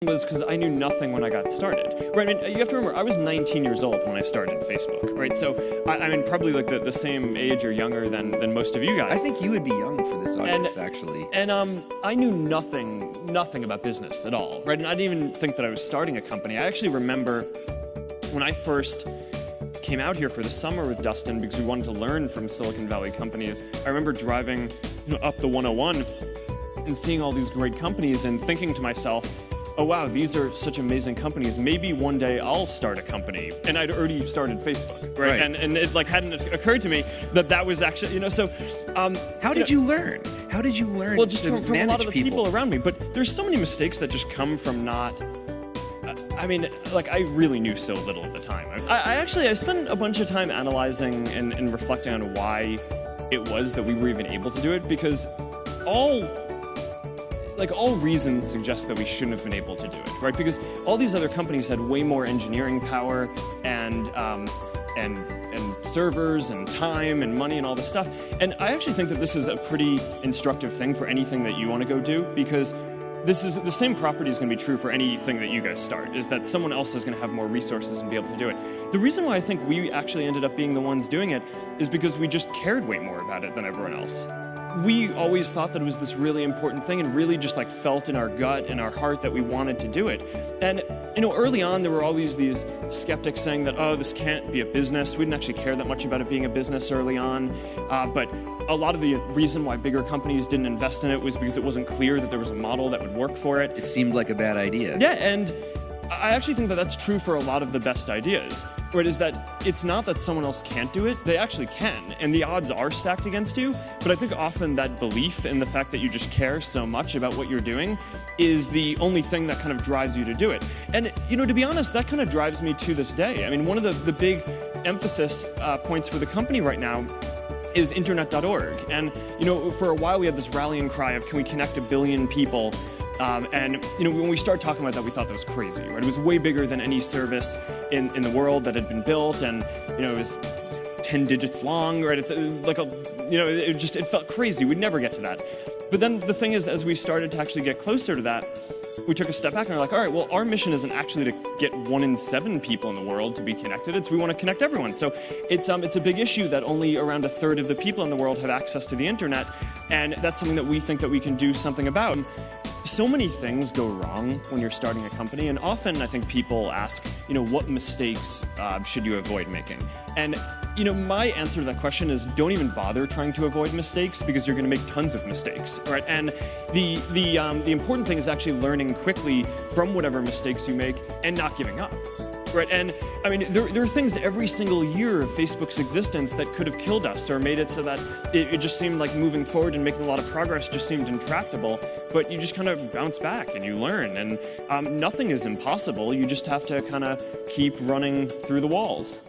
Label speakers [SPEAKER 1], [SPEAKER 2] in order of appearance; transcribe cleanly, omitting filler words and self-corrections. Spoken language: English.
[SPEAKER 1] was because I knew nothing when I got started. Right, I mean, you have to remember, I was 19 years old when I started Facebook, right? So, I mean, probably like the same age or younger than most of you guys.
[SPEAKER 2] I think you would be young for this audience, actually.
[SPEAKER 1] And I knew nothing about business at all, right? And I didn't even think that I was starting a company. I actually remember when I first came out here for the summer with Dustin because we wanted to learn from Silicon Valley companies. I remember driving up the 101 and seeing all these great companies and thinking to myself, oh wow, these are such amazing companies. Maybe one day I'll start a company. And I'd already started Facebook, right? And it like hadn't occurred to me that that was actually, so.
[SPEAKER 2] How did you learn? How did you learn?
[SPEAKER 1] Well, just from a lot of the people around me. But there's so many mistakes that just come from not. I mean, like I really knew so little at the time. I spent a bunch of time analyzing and reflecting on why it was that we were even able to do it, because all reasons suggest that we shouldn't have been able to do it, right? Because all these other companies had way more engineering power and servers and time and money and all this stuff. And I actually think that this is a pretty instructive thing for anything that you want to go do, because this is the same property is going to be true for anything that you guys start, is that someone else is going to have more resources and be able to do it. The reason why I think we actually ended up being the ones doing it is because we just cared way more about it than everyone else. We always thought that it was this really important thing and really just like felt in our gut and our heart that we wanted to do it. And early on there were always these skeptics saying that, oh, this can't be a business. We didn't actually care that much about it being a business early on. But a lot of the reason why bigger companies didn't invest in it was because it wasn't clear that there was a model that would work for it.
[SPEAKER 2] It seemed like a bad idea.
[SPEAKER 1] Yeah, and I actually think that that's true for a lot of the best ideas, right? Is that it's not that someone else can't do it, they actually can, and the odds are stacked against you, but I think often that belief in the fact that you just care so much about what you're doing is the only thing that kind of drives you to do it. And, to be honest, that kind of drives me to this day. I mean, one of the big emphasis points for the company right now is internet.org, and, for a while we had this rallying cry of, can we connect 1 billion people? And when we started talking about that, we thought that was crazy, right? It was way bigger than any service in the world that had been built, and it was 10 digits long, right? It's like it felt crazy. We'd never get to that. But then the thing is, as we started to actually get closer to that, we took a step back and we're like, all right, well, our mission isn't actually to get 1 in 7 people in the world to be connected. It's we want to connect everyone. So it's a big issue that only around 1/3 of the people in the world have access to the internet, and that's something that we think that we can do something about. So many things go wrong when you're starting a company, and often I think people ask, what mistakes should you avoid making? And my answer to that question is don't even bother trying to avoid mistakes, because you're going to make tons of mistakes, right? And the important thing is actually learning quickly from whatever mistakes you make and not giving up. Right, and I mean, there are things every single year of Facebook's existence that could have killed us or made it so that it just seemed like moving forward and making a lot of progress just seemed intractable. But you just kind of bounce back and you learn, and nothing is impossible. You just have to kind of keep running through the walls.